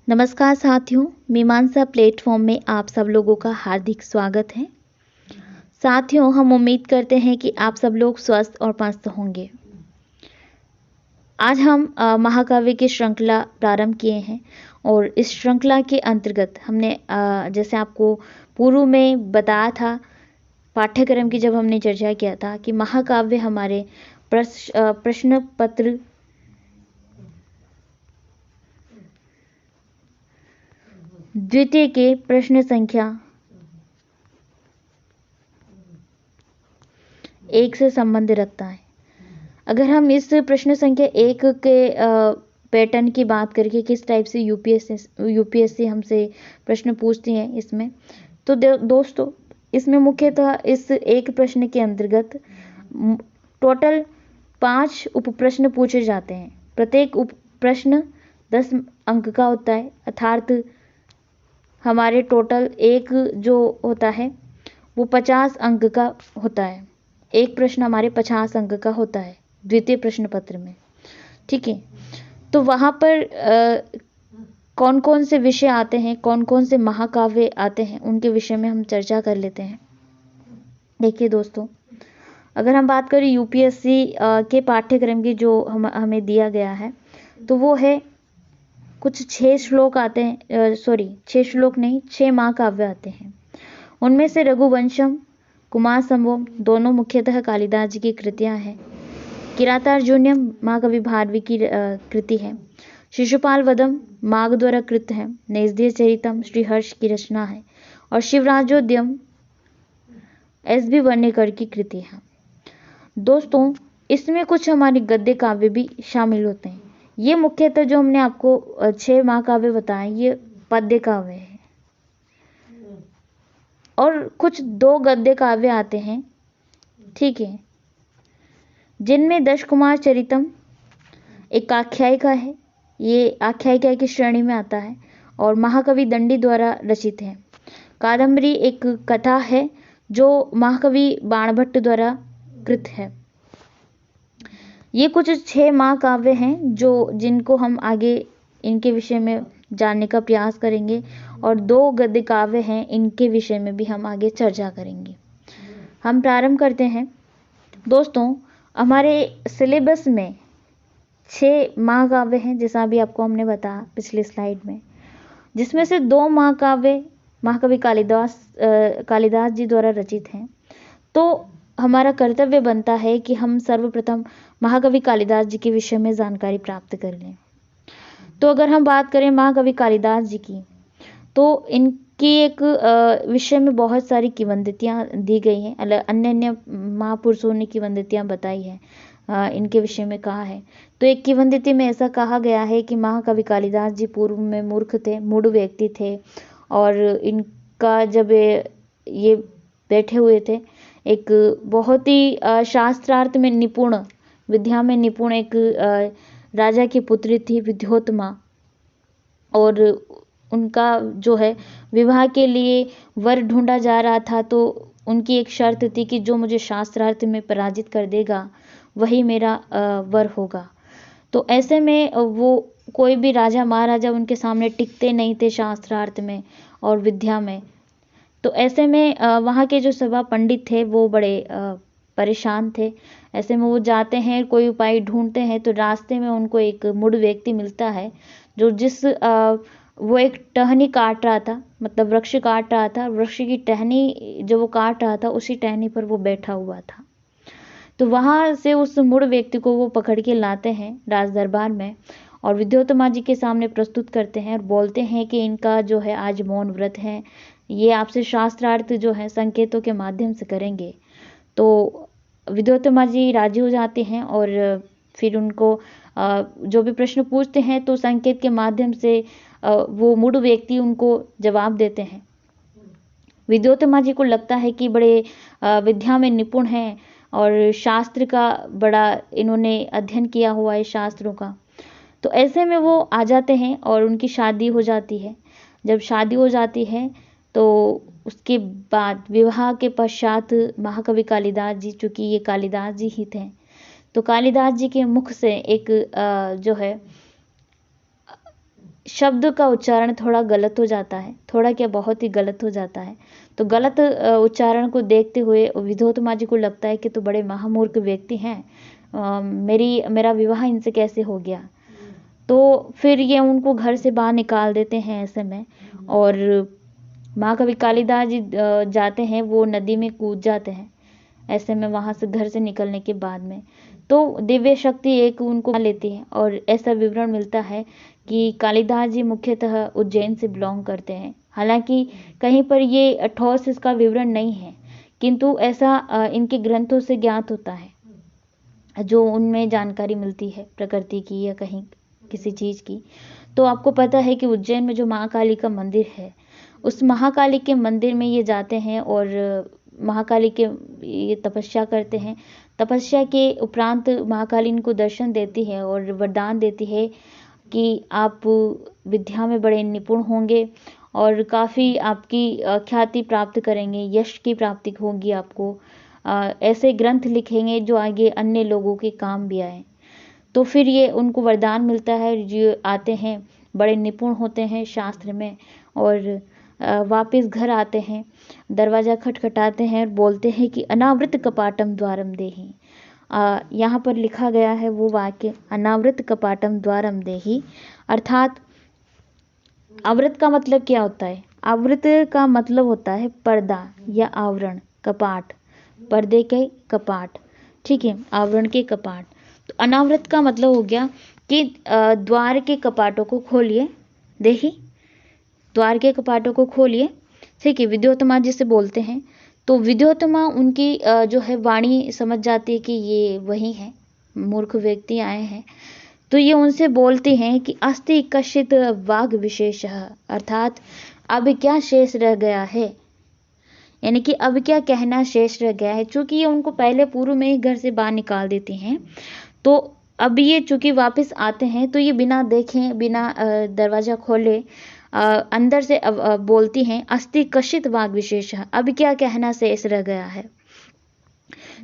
नमस्कार साथियों, मीमांसा प्लेटफॉर्म में आप सब लोगों का हार्दिक स्वागत है। साथियों, हम उम्मीद करते हैं कि आप सब लोग स्वस्थ और मस्त होंगे। आज हम महाकाव्य की श्रृंखला प्रारंभ किए हैं और इस श्रृंखला के अंतर्गत हमने जैसे आपको पूर्व में बताया था, पाठ्यक्रम की जब हमने चर्चा किया था कि महाकाव्य हमारे प्रश्न पत्र द्वितीय के प्रश्न संख्या 1 से संबंध रखता है। अगर हम इस प्रश्न संख्या 1 के पैटर्न की बात करके किस टाइप से यूपीएससी हमसे प्रश्न पूछती है इसमें, तो दोस्तों इसमें मुख्यतः इस एक प्रश्न के अंतर्गत टोटल 5 उप प्रश्न पूछे जाते हैं। प्रत्येक उप प्रश्न 10 अंक का होता है, अर्थात हमारे टोटल एक जो होता है वो 50 अंक का होता है। एक प्रश्न हमारे 50 अंक का होता है द्वितीय प्रश्न पत्र में, ठीक है। तो वहाँ पर कौन कौन से विषय आते हैं, कौन कौन से महाकाव्य आते हैं, उनके विषय में हम चर्चा कर लेते हैं। देखिए दोस्तों, अगर हम बात करें यूपीएससी के पाठ्यक्रम की जो हमें दिया गया है, तो वो है कुछ 6 श्लोक आते हैं, 6 श्लोक नहीं, 6 महाकाव्य आते हैं। उनमें से रघुवंशम, कुमार संभवम दोनों मुख्यतः कालिदास जी की कृतियां हैं। किरातार्जुनीयम महाकवि भारवी की कृति है। शिशुपाल वधम माघ द्वारा कृत है। नैषधीय चरितम श्रीहर्ष की रचना है। और शिवराजोद्यम एस.बी. वर्णेकर की कृति है। दोस्तों, इसमें कुछ हमारे गद्य काव्य भी शामिल होते हैं। ये मुख्यतः जो हमने आपको 6 महाकाव्य बताए, ये पद्य काव्य है। और कुछ 2 गद्य काव्य आते हैं, ठीक है, जिनमें दश कुमार चरितम एक आख्यायिका है, ये आख्यायिका की श्रेणी में आता है और महाकवि दंडी द्वारा रचित है। कादम्बरी एक कथा है जो महाकवि बाणभट्ट द्वारा कृत है। ये कुछ 6 महाकाव्य हैं जिनको हम आगे इनके विषय में जानने का प्रयास करेंगे, और 2 गद्य काव्य हैं, इनके विषय में भी हम आगे चर्चा करेंगे। हम प्रारंभ करते हैं। दोस्तों, हमारे सिलेबस में 6 महाकाव्य हैं, जैसा अभी आपको हमने बताया पिछले स्लाइड में, जिसमें से 2 महाकाव्य महाकवि कालिदास जी द्वारा रचित हैं। तो हमारा कर्तव्य बनता है कि हम सर्वप्रथम महाकवि कालिदास जी के विषय में जानकारी प्राप्त कर लें। तो अगर हम बात करें महाकवि कालिदास जी की, तो इनकी एक विषय में बहुत सारी किंवदंतियाँ दी गई हैं, अन्य अन्य महापुरुषों ने किंवदंतियाँ बताई हैं, इनके विषय में कहा है। तो एक किंवदंती में ऐसा कहा गया है कि महाकवि कालिदास जी पूर्व में मूर्ख थे, मूढ़ व्यक्ति थे, और इनका जब ये बैठे हुए थे, एक बहुत ही शास्त्रार्थ में निपुण, विद्या में निपुण एक राजा की पुत्री थी विद्योत्तमा, और उनका जो है विवाह के लिए वर ढूंढा जा रहा था। तो उनकी एक शर्त थी कि जो मुझे शास्त्रार्थ में पराजित कर देगा वही मेरा वर होगा। तो ऐसे में वो कोई भी राजा महाराजा उनके सामने टिकते नहीं थे शास्त्रार्थ में और विद्या में। तो ऐसे में वहाँ के जो सभा पंडित थे वो बड़े परेशान थे। ऐसे में वो जाते हैं, कोई उपाय ढूंढते हैं, तो रास्ते में उनको एक मूढ़ व्यक्ति मिलता है जो वो एक टहनी काट रहा था, मतलब वृक्ष काट रहा था। वृक्ष की टहनी जो वो काट रहा था, उसी टहनी पर वो बैठा हुआ था। तो वहाँ से उस मूढ़ व्यक्ति को वो पकड़ के लाते हैं राज दरबार में, और विद्योत्तमा जी के सामने प्रस्तुत करते हैं और बोलते हैं कि इनका जो है आज मौन व्रत है, ये आपसे शास्त्रार्थ जो है संकेतों के माध्यम से करेंगे। तो विद्योत्तमा जी राजी हो जाते हैं और फिर उनको जो भी प्रश्न पूछते हैं तो संकेत के माध्यम से वो मूढ़ व्यक्ति उनको जवाब देते हैं। विद्योत्तमा जी को लगता है कि बड़े विद्या में निपुण हैं और शास्त्र का बड़ा इन्होंने अध्ययन किया हुआ है शास्त्रों का। तो ऐसे में वो आ जाते हैं और उनकी शादी हो जाती है। जब शादी हो जाती है तो उसके बाद विवाह के पश्चात महाकवि कालिदास जी, चूँकि ये कालिदास जी ही थे, तो कालिदास जी के मुख से एक जो है शब्द का उच्चारण थोड़ा गलत हो जाता है, थोड़ा क्या बहुत ही गलत हो जाता है। तो गलत उच्चारण को देखते हुए विद्योत्तमा जी को लगता है कि तो बड़े महामूर्ख व्यक्ति हैं, मेरा विवाह इनसे कैसे हो गया। तो फिर ये उनको घर से बाहर निकाल देते हैं ऐसे में। और महाकवि कालिदास जी जाते हैं, वो नदी में कूद जाते हैं ऐसे में, वहाँ से घर से निकलने के बाद में। तो दिव्य शक्ति एक उनको लेती है और ऐसा विवरण मिलता है कि कालिदास जी मुख्यतः उज्जैन से बिलोंग करते हैं। हालांकि कहीं पर ये ठोस इसका विवरण नहीं है, किंतु ऐसा इनके ग्रंथों से ज्ञात होता है, जो उनमें जानकारी मिलती है प्रकृति की या कहीं किसी चीज़ की। तो आपको पता है कि उज्जैन में जो महाकाली का मंदिर है, उस महाकाली के मंदिर में ये जाते हैं और महाकाली के ये तपस्या करते हैं। तपस्या के उपरांत महाकाली इनको दर्शन देती है और वरदान देती है कि आप विद्या में बड़े निपुण होंगे और काफ़ी आपकी ख्याति प्राप्त करेंगे, यश की प्राप्ति होगी आपको। ऐसे ग्रंथ लिखेंगे जो आगे अन्य लोगों के काम भी आए। तो फिर ये उनको वरदान मिलता है, जो आते हैं बड़े निपुण होते हैं शास्त्र में और वापस घर आते हैं, दरवाज़ा खटखटाते हैं और बोलते हैं कि अनावृत कपाटम द्वारम देहि। यहाँ पर लिखा गया है वो वाक्य, अनावृत कपाटम द्वारम देहि, अर्थात आवृत का मतलब क्या होता है? आवृत का मतलब होता है पर्दा या आवरण, कपाट, पर्दे के कपाट, ठीक है, आवरण के कपाट। तो अनावृत का मतलब हो गया कि द्वार के कपाटों को खोलिए, देहि, द्वार के कपाटों को खोलिए, ठीक है। विद्योत्तमा जी से बोलते हैं, तो विद्योत्तमा उनकी जो है वाणी समझ जाती है कि ये वही हैं, मूर्ख व्यक्ति आए हैं। तो ये उनसे बोलते हैं कि अस्ति कश्चित वाग विशेषः, अर्थात अब क्या शेष रह गया है, यानी कि अब क्या कहना शेष रह गया है। चूंकि ये उनको पहले पूर्व में ही घर से बाहर निकाल देती हैं, तो अब ये चूंकि वापस आते हैं तो ये बिना देखे, बिना दरवाज़ा खोले अंदर से बोलती हैं, अस्ति कश्चित वाग विशेषः, अब क्या कहना शेष रह गया है।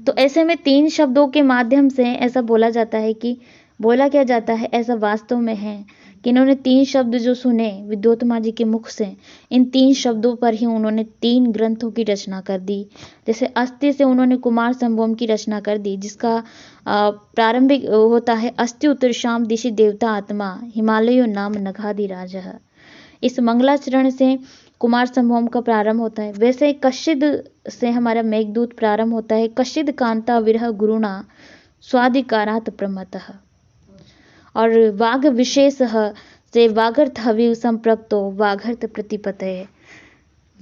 तो ऐसे में 3 शब्दों के माध्यम से ऐसा बोला जाता है कि बोला क्या जाता है, ऐसा वास्तव में है कि इन्होंने 3 शब्द जो सुने विद्योत्तमा जी के मुख से, इन 3 शब्दों पर ही उन्होंने 3 ग्रंथों की रचना कर दी। जैसे अस्ति से उन्होंने कुमार संभवम की रचना कर दी, जिसका प्रारंभिक होता है, अस्ति उत्तरशाम दिशि देवता आत्मा हिमालयो नाम नघाधिराजः। इस मंगलाचरण से कुमार संभवम का प्रारंभ होता है। वैसे कश्चिद से हमारा मेघदूत प्रारंभ होता है, कश्चिद कांता विरह गुरुणा स्वाधिकारात् प्रमतः। और वाघ विशेषः से वाघर्थ हवि संप्रक्तो वाघर्थ प्रतिपतये,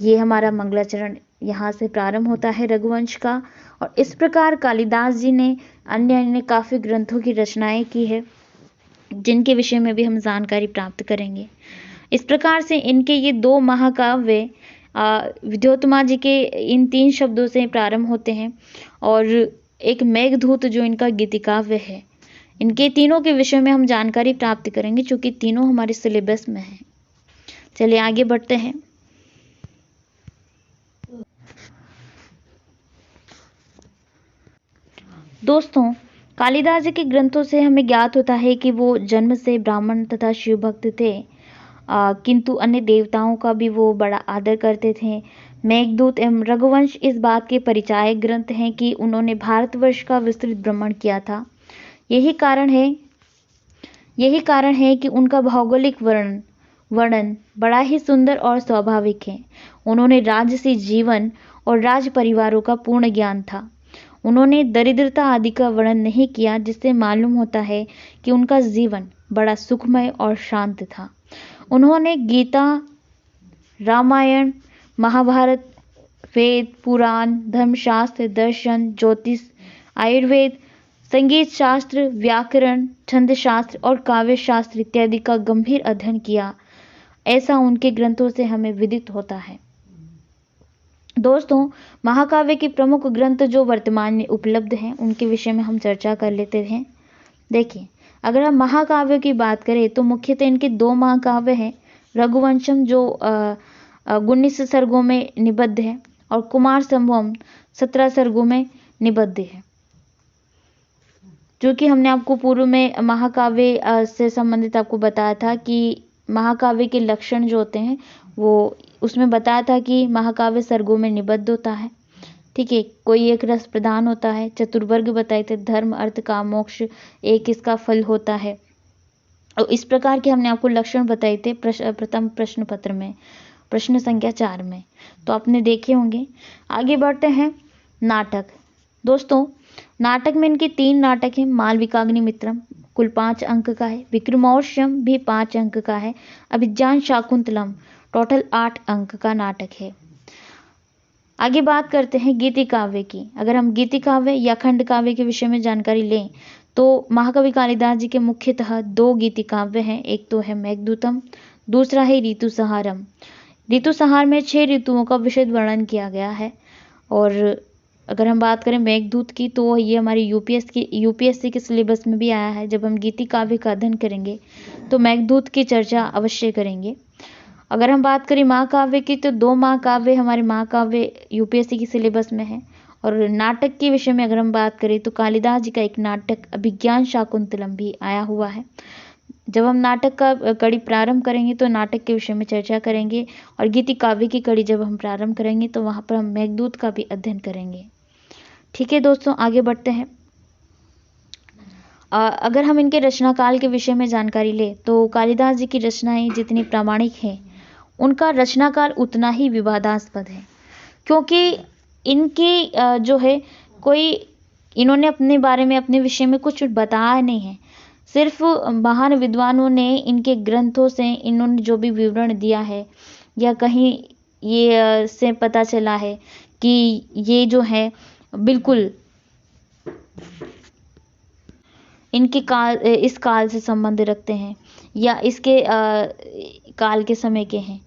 ये हमारा मंगलाचरण यहाँ से प्रारंभ होता है रघुवंश का। और इस प्रकार कालिदास जी ने अन्य काफ़ी ग्रंथों की रचनाएं की है, जिनके विषय में भी हम जानकारी प्राप्त करेंगे। इस प्रकार से इनके ये 2 महाकाव्य विद्योत्तमा जी के इन 3 शब्दों से प्रारंभ होते हैं और एक मेघदूत जो इनका गीतिकाव्य है। इनके तीनों के विषय में हम जानकारी प्राप्त करेंगे, चूंकि तीनों हमारे सिलेबस में हैं। चलिए आगे बढ़ते हैं। दोस्तों, कालिदास जी के ग्रंथों से हमें ज्ञात होता है कि वो जन्म से ब्राह्मण तथा शिव भक्त थे, किंतु अन्य देवताओं का भी वो बड़ा आदर करते थे। मेघदूत एवं रघुवंश इस बात के परिचायक ग्रंथ हैं कि उन्होंने भारतवर्ष का विस्तृत भ्रमण किया था। यही कारण है कि उनका भौगोलिक वर्णन बड़ा ही सुंदर और स्वाभाविक है। उन्होंने राजसी जीवन और राज परिवारों का पूर्ण ज्ञान था। उन्होंने दरिद्रता आदि का वर्णन नहीं किया, जिससे मालूम होता है कि उनका जीवन बड़ा सुखमय और शांत था। उन्होंने गीता, रामायण, महाभारत, वेद, पुराण, धर्मशास्त्र, दर्शन, ज्योतिष, आयुर्वेद, संगीत शास्त्र, व्याकरण, छंद शास्त्र और काव्य शास्त्र इत्यादि का गंभीर अध्ययन किया, ऐसा उनके ग्रंथों से हमें विदित होता है। दोस्तों, महाकाव्य के प्रमुख ग्रंथ जो वर्तमान में उपलब्ध हैं, उनके विषय में हम चर्चा कर लेते हैं। देखिए, अगर हम महाकाव्य की बात करें तो मुख्यतः इनके 2 महाकाव्य हैं। रघुवंशम जो 19 सर्गों में निबद्ध है और कुमार संभवम 17 सर्गों में निबद्ध है। जो कि हमने आपको पूर्व में महाकाव्य से संबंधित आपको बताया था कि महाकाव्य के लक्षण जो होते हैं वो उसमें बताया था कि महाकाव्य सर्गों में निबद्ध होता है। ठीक है, कोई एक रस प्रधान होता है। चतुर्वर्ग बताए थे, धर्म अर्थ काम मोक्ष एक इसका फल होता है। और इस प्रकार के हमने आपको लक्षण बताए थे प्रथम प्रश्न पत्र में, प्रश्न संख्या 4 में, तो आपने देखे होंगे। आगे बढ़ते हैं। नाटक। दोस्तों नाटक में इनके 3 नाटक हैं। मालविकाग्निमित्रम कुल 5 अंक का है। विक्रमोर्वशीयम भी 5 अंक का है। अभिज्ञान शाकुंतलम टोटल 8 अंक का नाटक है। आगे बात करते हैं गीति काव्य की। अगर हम गीति काव्य या खंड काव्य के विषय में जानकारी लें तो महाकवि कालिदास जी के मुख्यतः 2 गीति काव्य हैं। एक तो है मेघदूतम, दूसरा है ऋतुसंहारम। ऋतुसंहार में 6 ऋतुओं का विशद वर्णन किया गया है। और अगर हम बात करें मेघदूत की तो ये हमारी यूपीएससी के सिलेबस में भी आया है। जब हम गीति काव्य का अध्ययन करेंगे तो मेघदूत की चर्चा अवश्य करेंगे। अगर हम बात करें महाकाव्य की तो 2 महाकाव्य हमारे महाकाव्य यूपीएससी की सिलेबस में है। और नाटक के विषय में अगर हम बात करें तो कालिदास जी का एक नाटक अभिज्ञान शाकुंतलम भी आया हुआ है। जब हम नाटक का कड़ी प्रारंभ करेंगे तो नाटक के विषय में चर्चा करेंगे, और गीति काव्य की कड़ी जब हम प्रारंभ करेंगे तो वहाँ पर हम मेघदूत का भी अध्ययन करेंगे। ठीक है दोस्तों, आगे बढ़ते हैं। अगर हम इनके रचना काल के विषय में जानकारी ले तो कालिदास जी की रचनाएं जितनी प्रामाणिक हैं उनका रचना काल उतना ही विवादास्पद है, क्योंकि इनकी जो है कोई इन्होंने अपने बारे में अपने विषय में कुछ बताया नहीं है। सिर्फ महान विद्वानों ने इनके ग्रंथों से इन्होंने जो भी विवरण दिया है या कहीं ये से पता चला है कि ये जो है बिल्कुल इनके काल इस काल से संबंध रखते हैं या इसके काल के समय के हैं।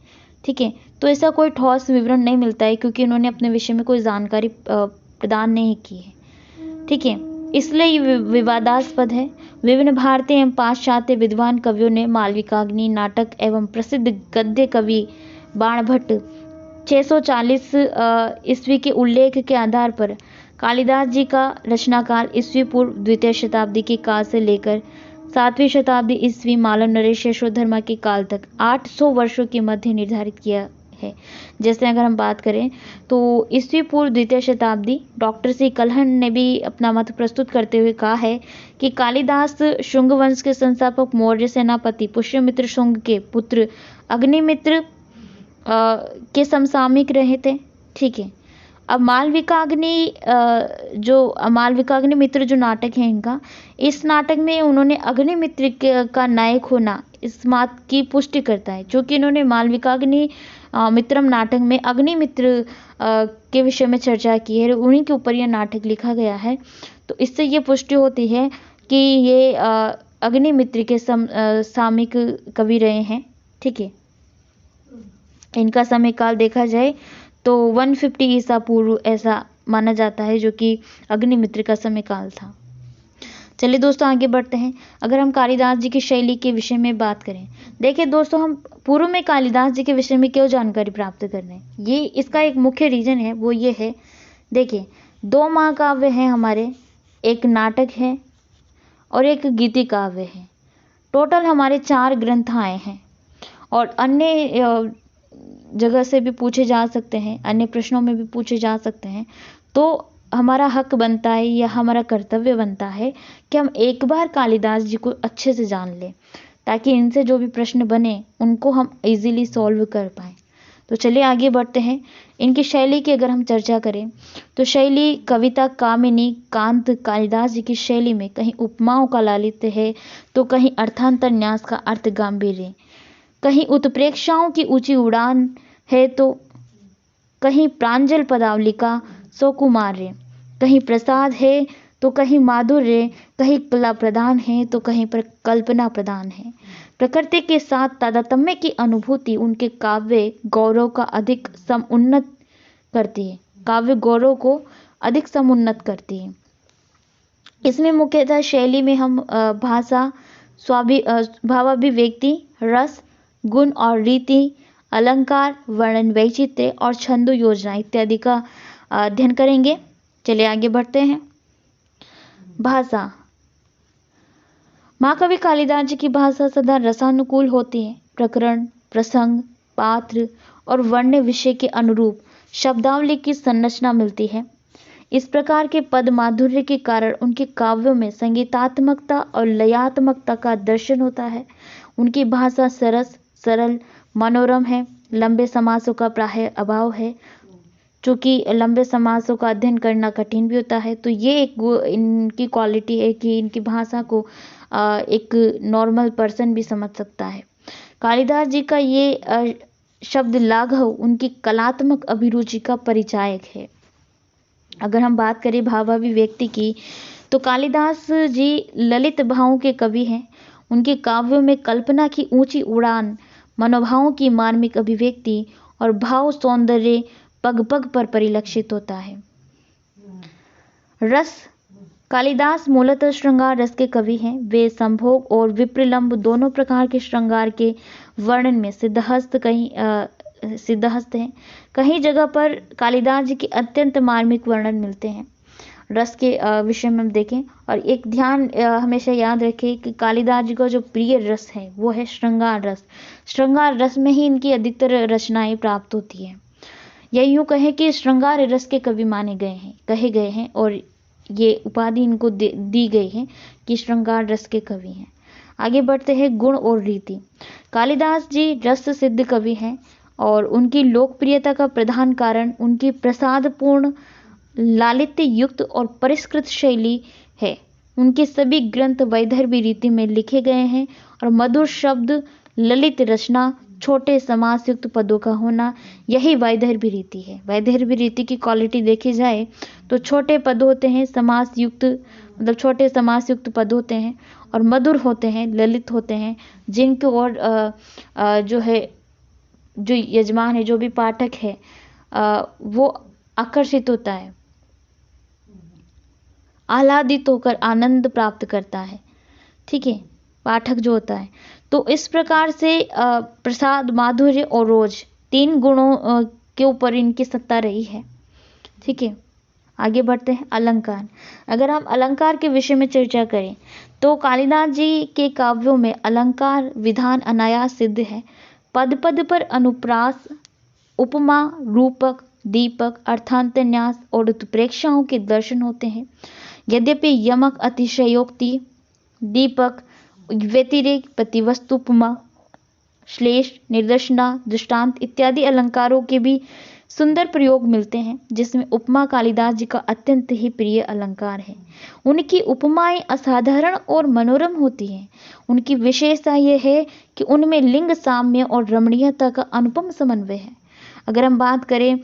ठीक है, तो ऐसा कोई ठोस विवरण नहीं मिलता है क्योंकि इन्होंने अपने विषय में कोई जानकारी प्रदान नहीं की है। ठीक है, इसलिए ये विवादास्पद है। विभिन्न भारतीय एवं पाश्चात्य विद्वान कवियों ने मालविकाग्नि नाटक एवं प्रसिद्ध गद्य कवि बाणभट्ट 640 ईस्वी के उल्लेख के आधार पर कालिदास जी का रचनाकाल ईस्वी पूर्व 2वीं शताब्दी के काल से लेकर 7वीं शताब्दी ईस्वी मालव नरेश यशोधर्मा के काल तक 800 वर्षों के मध्य निर्धारित किया है। जैसे अगर हम बात करें तो ईस्वी पूर्व 2वीं शताब्दी डॉक्टर सी कलहन ने भी अपना मत प्रस्तुत करते हुए कहा है कि कालिदास शुंग वंश के संस्थापक मौर्य सेनापति पुष्यमित्र शुंग के पुत्र अग्निमित्र के समसामयिक रहे थे। ठीक है, अब मालविकाग्नि मित्र जो नाटक है इनका, इस नाटक में उन्होंने अग्निमित्र का नायक होना इस बात की पुष्टि करता है। क्योंकि इन्होंने मालविकाग्नि मित्रम नाटक में अग्निमित्र के विषय में चर्चा की है, उन्हीं के ऊपर यह नाटक लिखा गया है। तो इससे ये पुष्टि होती है कि ये अग्निमित्र के सामयिक कवि रहे हैं। ठीक है, इनका समय काल देखा जाए तो 150 ईसा पूर्व ऐसा माना जाता है, जो कि अग्निमित्र का समय काल था। चलिए दोस्तों आगे बढ़ते हैं। अगर हम कालिदास जी की शैली के विषय में बात करें, देखिए दोस्तों हम पूर्व में कालिदास जी के विषय में क्यों जानकारी प्राप्त कर रहे हैं, ये इसका एक मुख्य रीजन है, वो ये है, देखिए 2 महाकाव्य हैं हमारे, एक नाटक है और एक गीति काव्य है। टोटल हमारे 4 ग्रंथ आए हैं और अन्य जगह से भी पूछे जा सकते हैं, अन्य प्रश्नों में भी पूछे जा सकते हैं। तो हमारा हक बनता है या हमारा कर्तव्य बनता है कि हम एक बार कालिदास जी को अच्छे से जान लें, ताकि इनसे जो भी प्रश्न बने उनको हम इजीली सॉल्व कर पाएँ। तो चलिए आगे बढ़ते हैं। इनकी शैली की अगर हम चर्चा करें तो शैली कविता कामिनी कांत कालिदास जी की शैली में कहीं उपमाओं का लालित्य है तो कहीं अर्थांतर न्यास का अर्थ गांभीर्य, कहीं उत्प्रेक्षाओं की ऊंची उड़ान है तो कहीं प्रांजल पदावली का सौकुमार्य, कहीं प्रसाद है तो कहीं माधुर्य, कहीं कला प्रदान है तो कहीं पर कल्पना प्रदान है। प्रकृति के साथ तादात्म्य की अनुभूति उनके काव्य गौरव का अधिक समुन्नत करती है, काव्य गौरव को अधिक समुन्नत करती है। इसमें मुख्यतः शैली में हम भाषा, भावाभिव्यक्ति, रस, गुण और रीति, अलंकार, वर्णन, वैचित्र्य और छंदो योजना इत्यादि का अध्ययन करेंगे। चलिए आगे बढ़ते हैं। भाषा। महाकवि कालिदास जी की भाषा सदा रसानुकूल होती है। प्रकरण, प्रसंग, पात्र और वर्ण विषय के अनुरूप शब्दावली की संरचना मिलती है। इस प्रकार के पद माधुर्य के कारण उनके काव्यों में संगीतात्मकता और लयात्मकता का दर्शन होता है। उनकी भाषा सरस, सरल, मनोरम है। लंबे समासों का प्राय अभाव है, चूँकि लंबे समासों का अध्ययन करना कठिन भी होता है। तो ये एक इनकी क्वालिटी है कि इनकी भाषा को एक नॉर्मल पर्सन भी समझ सकता है। कालिदास जी का ये शब्द लाघव उनकी कलात्मक अभिरुचि का परिचायक है। अगर हम बात करें भावाभिव्यक्ति की, तो कालिदास जी ललित भावों के कवि हैं। उनके काव्यों में कल्पना की ऊंची उड़ान, मनोभावों की मार्मिक अभिव्यक्ति और भाव सौंदर्य पग पग पर परिलक्षित होता है। रस, कालिदास मूलतः श्रृंगार रस के कवि हैं। वे संभोग और विप्रलंब दोनों प्रकार के श्रृंगार के वर्णन में सिद्धहस्त हैं। कहीं जगह पर कालिदास जी के अत्यंत मार्मिक वर्णन मिलते हैं। रस के विषय में हम देखें, और एक ध्यान हमेशा याद रखें कि कालिदास जी का जो प्रिय रस है वो है श्रृंगार रस। श्रृंगार रस में ही इनकी अधिकतर रचनाएं प्राप्त होती हैं। या यूँ कहें कि श्रृंगार रस के कवि कहे गए हैं, और ये उपाधि इनको दी गई है कि श्रृंगार रस के कवि हैं। आगे बढ़ते हैं गुण और रीति। कालिदास जी रस सिद्ध कवि हैं और उनकी लोकप्रियता का प्रधान कारण उनकी प्रसादपूर्ण, लालित्य युक्त और परिष्कृत शैली है। उनके सभी ग्रंथ वैदर्भी रीति में लिखे गए हैं और मधुर शब्द, ललित रचना, छोटे समास युक्त पदों का होना, यही वैदर्भी रीति है। वैदर्भी रीति की क्वालिटी देखी जाए तो छोटे पद होते हैं, समास युक्त, मतलब छोटे समास युक्त पद होते हैं और मधुर होते हैं, ललित होते हैं, जिनकी ओर जो यजमान है, जो भी पाठक है, वो आकर्षित होता है, आह्लादित होकर आनंद प्राप्त करता है। ठीक है, पाठक जो होता है। तो इस प्रकार से प्रसाद, माधुर्य और रोज, तीन गुणों के ऊपर इनकी सत्ता रही है। ठीक है, आगे बढ़ते हैं। अलंकार। अगर हम अलंकार के विषय में चर्चा करें तो कालिदास जी के काव्यों में अलंकार विधान अनायास सिद्ध है। पद पद पर अनुप्रास, उपमा, रूपक, दीपक, अर्थांतन्यास और उत्प्रेक्षाओं के दर्शन होते हैं। यद्यपि यमक, अतिशयोक्ति, दीपक, व्यतिरेक, प्रतिवस्तुपमा, श्लेष, निदर्शना, दृष्टांत इत्यादि अलंकारों के भी सुंदर प्रयोग मिलते हैं, जिसमें उपमा कालिदास जी का अत्यंत ही प्रिय अलंकार है। उनकी उपमाएं असाधारण और मनोरम होती हैं। उनकी विशेषता यह है कि उनमें लिंग साम्य और रमणीयता का अनुपम समन्वय है। अगर हम बात करें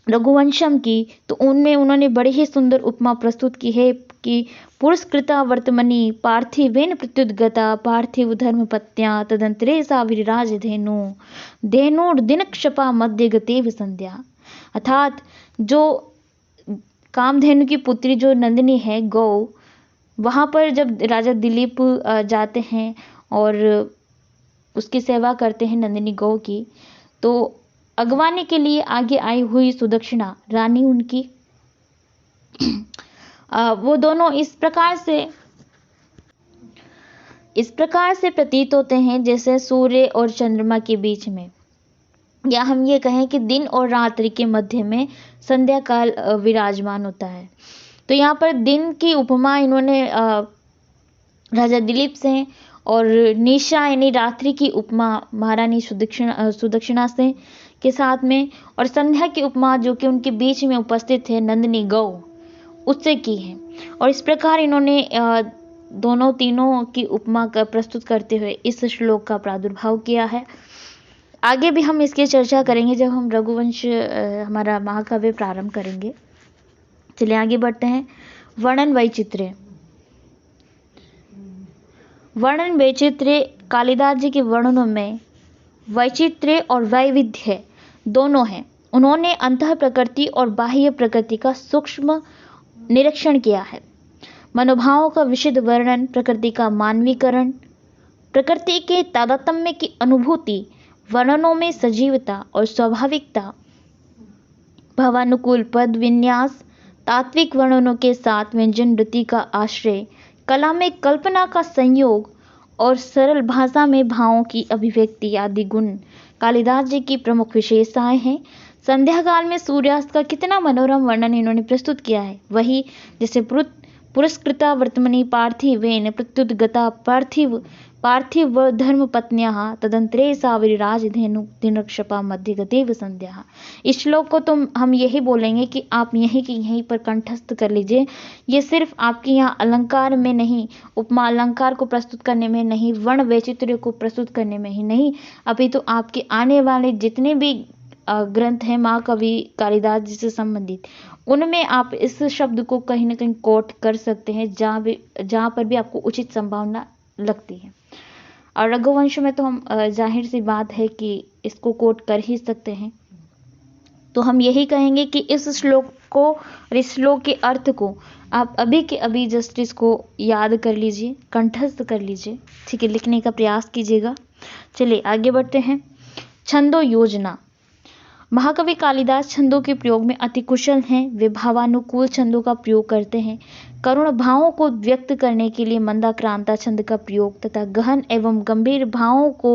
रघुवंशम की, तो उनमें उन्होंने बड़ी ही सुंदर उपमा प्रस्तुत की है कि पुरस्कृता वर्तमनि पार्थिवेन प्रत्युद्गता पार्थिव धर्मपत्या तदंतरे सा विराज धेनुर्दिन क्षपा मध्य गतेव संध्या। अर्थात जो कामधेनु की पुत्री जो नंदिनी है, गौ, वहाँ पर जब राजा दिलीप जाते हैं और उसकी सेवा करते हैं नंदिनी गौ की, तो अगवाने के लिए आगे आई हुई सुदक्षिणा रानी उनकी, वो दोनों इस प्रकार से प्रतीत होते हैं जैसे सूर्य और चंद्रमा के बीच में, या हम ये कहें कि दिन और रात्रि के मध्य में संध्या काल विराजमान होता है। तो यहाँ पर दिन की उपमा इन्होंने राजा दिलीप से, और निशा यानी रात्रि की उपमा महारानी सुदक्षिणा से के साथ में, और संध्या की उपमा जो कि उनके बीच में उपस्थित है नंदिनी गौ, उससे की है। और इस प्रकार इन्होंने तीनों की उपमा का प्रस्तुत करते हुए इस श्लोक का प्रादुर्भाव किया है। आगे भी हम इसकी चर्चा करेंगे जब हम रघुवंश हमारा महाकाव्य प्रारंभ करेंगे। चलिए आगे बढ़ते हैं। वर्णन वैचित्र्य। वर्णन वैचित्र्य, कालिदास जी के वर्णनों में वैचित्र्य और वैविध्य दोनों हैं। उन्होंने अंतः प्रकृति और बाह्य प्रकृति का सूक्ष्म निरीक्षण किया है। मनोभावों का विशद वर्णन, प्रकृति का मानवीकरण, प्रकृति के तारतम्य की अनुभूति, वर्णनों में सजीवता और स्वाभाविकता, भावानुकूल पद विन्यास, तात्विक वर्णनों के साथ व्यंजन वृत्ति का आश्रय, कला में कल्पना का संयोग और सरल भाषा में भावों की अभिव्यक्ति आदि गुण कालिदास जी की प्रमुख विशेषताएं हैं। संध्या काल में सूर्यास्त का कितना मनोरम वर्णन इन्होंने प्रस्तुत किया है। वही जैसे पुरस्कृता वर्तमनि पार्थिवेन प्रत्युद्गता पार्थिव धर्म पत्न्याः तदंतरे साविराज धेनु दिनक्षपा मध्य गदेव संध्या। इस श्लोक को तो हम यही बोलेंगे कि आप यहीं पर कंठस्थ कर लीजिए। ये सिर्फ आपके यहाँ अलंकार में नहीं, उपमा अलंकार को प्रस्तुत करने में नहीं, वर्ण वैचित्र्य को प्रस्तुत करने में ही नहीं, अभी तो आपके आने वाले जितने भी ग्रंथ हैं महाकवि कालिदास जी से संबंधित, उनमें आप इस शब्द को कहीं ना कहीं कोट कर सकते हैं, जहाँ पर भी आपको उचित संभावना लगती है। और रघुवंश में तो हम जाहिर सी बात है कि इसको कोट कर ही सकते हैं। तो हम यही कहेंगे कि इस श्लोक को और इस श्लोक के अर्थ को आप अभी के अभी जस्ट इसको याद कर लीजिए, कंठस्थ कर लीजिए, ठीक है, लिखने का प्रयास कीजिएगा। चलिए आगे बढ़ते हैं। छंदो योजना। महाकवि कालिदास छंदों के प्रयोग में अति कुशल हैं। वे भावानुकूल छंदों का प्रयोग करते हैं। करुण भावों को व्यक्त करने के लिए मंदाक्रांता छंद का प्रयोग तथा गहन एवं गंभीर भावों को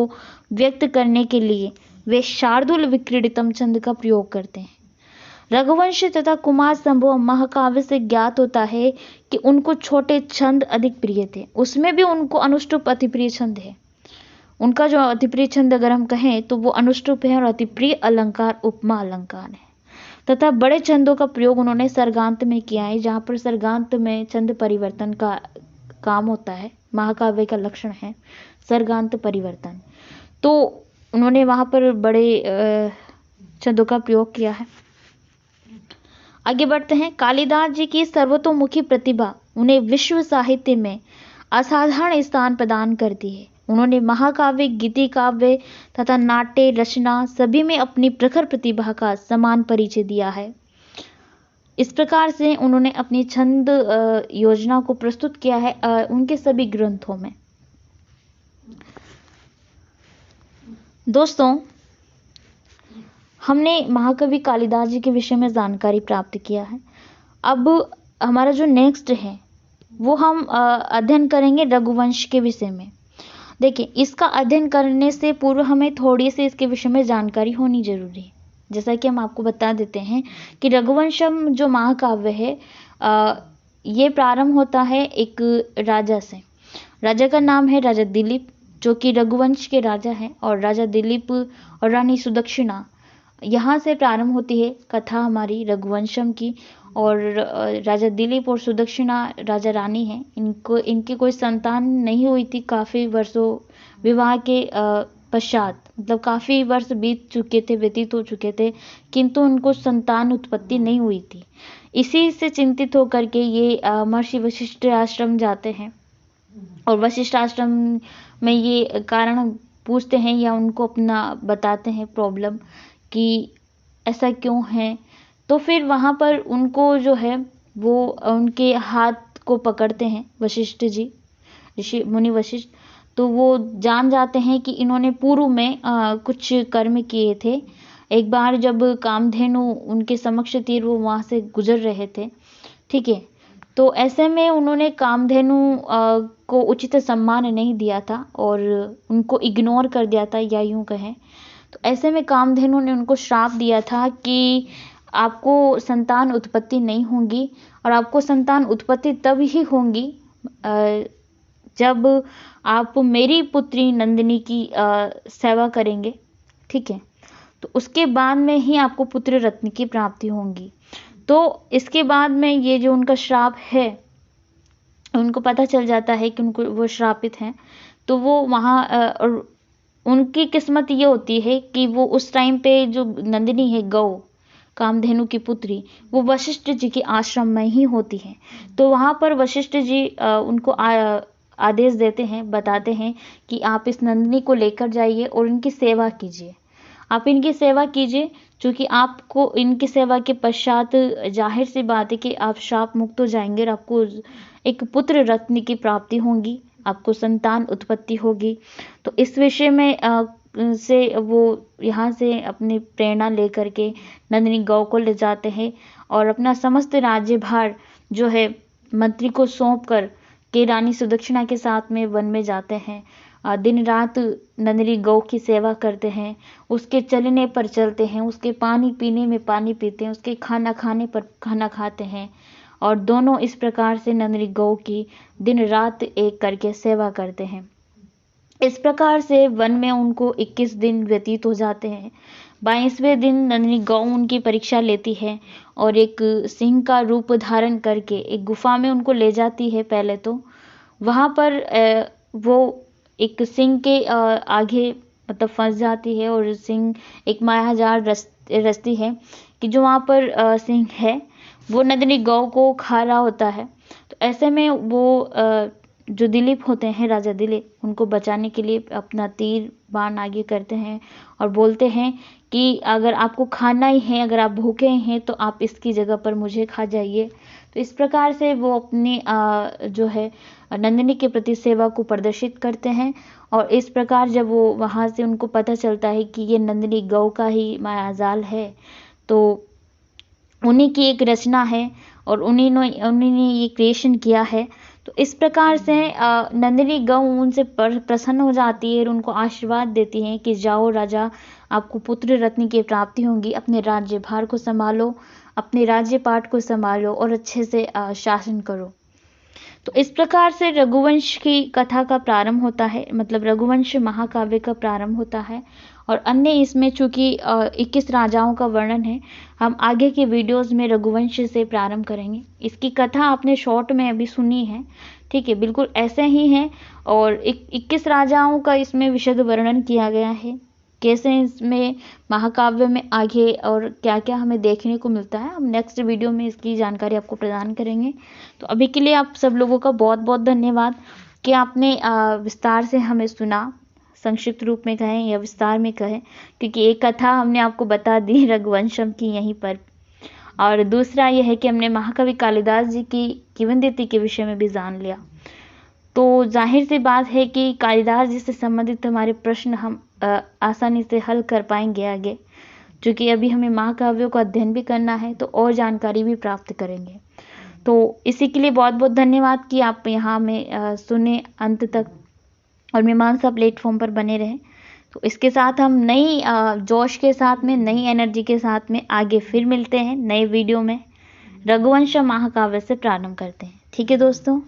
व्यक्त करने के लिए वे शार्दुल विक्रीडितम छंद का प्रयोग करते हैं। रघुवंश तथा कुमार संभव महाकाव्य से ज्ञात होता है कि उनको छोटे छंद अधिक प्रिय थे। उसमें भी उनको अनुष्टुप अति प्रिय छंद है। उनका जो अतिप्रिय छंद अगर हम कहें तो वो अनुष्टुप है और अतिप्रिय अलंकार उपमा अलंकार है। तथा बड़े छंदों का प्रयोग उन्होंने सर्गांत में किया है, जहाँ पर सर्गांत में छंद परिवर्तन का काम होता है। महाकाव्य का लक्षण है सर्गांत परिवर्तन, तो उन्होंने वहाँ पर बड़े छंदों का प्रयोग किया है। आगे बढ़ते हैं। कालिदास जी की सर्वतोमुखी प्रतिभा उन्हें विश्व साहित्य में असाधारण स्थान प्रदान करती है। उन्होंने महाकाव्य, गीति काव्य तथा नाट्य रचना सभी में अपनी प्रखर प्रतिभा का समान परिचय दिया है। इस प्रकार से उन्होंने अपनी छंद योजना को प्रस्तुत किया है उनके सभी ग्रंथों में। दोस्तों, हमने महाकवि कालिदास जी के विषय में जानकारी प्राप्त किया है। अब हमारा जो नेक्स्ट है वो हम अध्ययन करेंगे रघुवंश के विषय में। देखिए, इसका अध्ययन करने से पूर्व हमें थोड़ी सी इसके विषय में जानकारी होनी जरूरी है। जैसा कि हम आपको बता देते हैं कि रघुवंशम जो महाकाव्य है ये प्रारंभ होता है एक राजा से। राजा का नाम है राजा दिलीप, जो कि रघुवंश के राजा हैं। और राजा दिलीप और रानी सुदक्षिणा, यहाँ से प्रारंभ होती है कथा हमारी रघुवंशम की। और राजा दिलीप और सुदक्षिणा राजा रानी हैं। इनकी कोई संतान नहीं हुई थी काफ़ी वर्षों विवाह के पश्चात, मतलब काफ़ी वर्ष व्यतीत हो चुके थे, किंतु उनको संतान उत्पत्ति नहीं हुई थी। इसी से चिंतित होकर के ये महर्षि वशिष्ठ आश्रम जाते हैं और वशिष्ठ आश्रम में ये कारण पूछते हैं या उनको अपना बताते हैं प्रॉब्लम कि ऐसा क्यों है। तो फिर वहाँ पर उनको जो है वो उनके हाथ को पकड़ते हैं वशिष्ठ जी, ऋषि मुनि वशिष्ठ। तो वो जान जाते हैं कि इन्होंने पूर्व में कुछ कर्म किए थे। एक बार जब कामधेनु उनके समक्ष थी, वो वहाँ से गुजर रहे थे, ठीक है। तो ऐसे में उन्होंने कामधेनु को उचित सम्मान नहीं दिया था और उनको इग्नोर कर दिया था, या यूँ कहें तो ऐसे में कामधेनु ने उनको श्राप दिया था कि आपको संतान उत्पत्ति नहीं होगी, और आपको संतान उत्पत्ति तब ही होंगी जब आप मेरी पुत्री नंदिनी की सेवा करेंगे, ठीक है। तो उसके बाद में ही आपको पुत्र रत्न की प्राप्ति होगी। तो इसके बाद में ये जो उनका श्राप है, उनको पता चल जाता है कि उनको वो श्रापित हैं। तो वो वहाँ और उनकी किस्मत ये होती है कि वो उस टाइम पे जो नंदिनी है गौ, कामधेनु की पुत्री, वो वशिष्ठ जी के आश्रम में ही होती है। तो वहाँ पर वशिष्ठ जी उनको आदेश देते हैं, बताते हैं कि आप इस नंदिनी को लेकर जाइए और इनकी सेवा कीजिए। आप इनकी सेवा कीजिए, क्योंकि आपको इनकी सेवा के पश्चात जाहिर सी बात है कि आप शाप मुक्त हो जाएंगे और आपको एक पुत्र रत्न की प्राप्ति होगी, आपको संतान उत्पत्ति होगी। तो इस विषय में से वो यहाँ से अपनी प्रेरणा लेकर के नंदिनी गौ को ले जाते हैं और अपना समस्त राज्यभार जो है मंत्री को सौंप कर कि रानी सुदक्षिणा के साथ में वन में जाते हैं, दिन रात नंदिनी गौ की सेवा करते हैं, उसके चलने पर चलते हैं, उसके पानी पीने में पानी पीते हैं, उसके खाना खाने पर खाना खाते हैं, और दोनों इस प्रकार से नंदिनी गौ की दिन रात एक करके सेवा करते हैं। इस प्रकार से वन में उनको 21 दिन व्यतीत हो जाते हैं। 22वें दिन नंदिनी गौ उनकी परीक्षा लेती है और एक सिंह का रूप धारण करके एक गुफा में उनको ले जाती है। पहले तो वहाँ पर वो एक सिंह के आगे मतलब फंस जाती है, और सिंह एक मायाजाल रचती है कि जो वहाँ पर सिंह है वो नंदिनी गौ को खा रहा होता है। तो ऐसे में वो जो दिलीप होते हैं, राजा दिलीप, उनको बचाने के लिए अपना तीर बाण आगे करते हैं और बोलते हैं कि अगर आपको खाना ही है, अगर आप भूखे हैं तो आप इसकी जगह पर मुझे खा जाइए। तो इस प्रकार से वो अपनी जो है नंदिनी के प्रति सेवा को प्रदर्शित करते हैं। और इस प्रकार जब वो वहाँ से उनको पता चलता है कि ये नंदिनी गौ का ही मायाजाल है, तो उन्हीं की एक रचना है और उन्हीं ने ये क्रिएशन किया है। तो इस प्रकार से नंदिनी गौ उनसे प्रसन्न हो जाती है और उनको आशीर्वाद देती हैं कि जाओ राजा, आपको पुत्र रत्न की प्राप्ति होगी, अपने राज्य भार को संभालो, अपने राज्य पाट को संभालो और अच्छे से शासन करो। तो इस प्रकार से रघुवंश की कथा का प्रारंभ होता है, मतलब रघुवंश महाकाव्य का प्रारंभ होता है। और अन्य इसमें चूंकि 21 राजाओं का वर्णन है, हम आगे के वीडियोस में रघुवंश से प्रारंभ करेंगे। इसकी कथा आपने शॉर्ट में अभी सुनी है, ठीक है, बिल्कुल ऐसे ही है। और 21 राजाओं का इसमें विशद वर्णन किया गया है, कैसे इसमें महाकाव्य में आगे और क्या क्या हमें देखने को मिलता है। हम नेक्स्ट वीडियो में इसकी जानकारी आपको प्रदान करेंगे। तो अभी के लिए आप सब लोगों का बहुत बहुत धन्यवाद कि आपने विस्तार से हमें सुना, संक्षिप्त रूप में कहें या विस्तार में कहें, क्योंकि एक कथा हमने आपको बता दी रघुवंशम की यहीं पर, और दूसरा यह है कि हमने महाकवि कालिदास जी की किंवदंती के विषय में भी जान लिया। तो जाहिर सी बात है कि कालिदास जी से संबंधित हमारे प्रश्न हम आसानी से हल कर पाएंगे आगे, क्योंकि अभी हमें महाकाव्यों का अध्ययन भी करना है, तो और जानकारी भी प्राप्त करेंगे। तो इसी के लिए बहुत बहुत धन्यवाद कि आप यहाँ में सुने अंत तक और मीमांसा प्लेटफॉर्म पर बने रहें। तो इसके साथ हम नई जोश के साथ में, नई एनर्जी के साथ में आगे फिर मिलते हैं नए वीडियो में। रघुवंश महाकाव्य से प्रारंभ करते हैं, ठीक है दोस्तों।